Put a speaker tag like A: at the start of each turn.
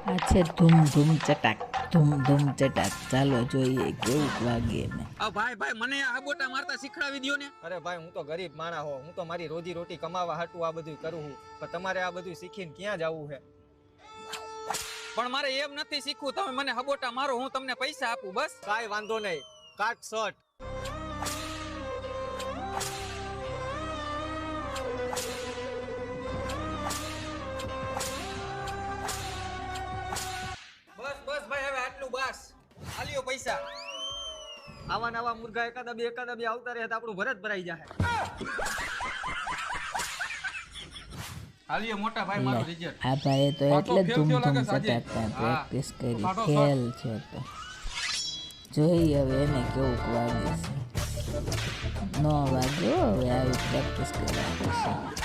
A: આ છે ધૂમ ધૂમ ચટાક ધૂમ ધૂમ ચટાક. ચાલો જોઈએ કેવું વાગે ને.
B: ભાઈ ભાઈ મને આ બોટા મારતા શીખડાવી દ્યો ને.
C: અરે ભાઈ હું તો ગરીબ માણા હો, હું તો મારી રોજી રોટી કમાવા હાટું આ બધું કરું છું, પણ તમારે આ બધું શીખીને ક્યાં જવું છે?
B: પણ મારે એમ નથી શીખવું, તમે મને હબોટા મારો, હું તમને પૈસા આપું બસ.
C: કાઈ વાંધો નહીં, કાટ શર્ટ.
B: બસ બસ ભાઈ હવે આટલું બસ. આલ્યો પૈસા.
C: આવા નવા મુર્ગા એકાદા બે આવતા રહે તો આપણું ભરત ભરાઈ જાય.
B: આલ્યો મોટા ભાઈ મારો રિઝલ્ટ.
A: આ ભાઈએ તો એટલે ધૂમ ધૂમ ચટાકતા પ્રેક્ટિસ કરી. ખેલ છે તો જોઈએ હવે એને કેવું વાગે છે. ન વાગ્યો હવે આવી પ્રેક્ટિસ કરવા પડશે.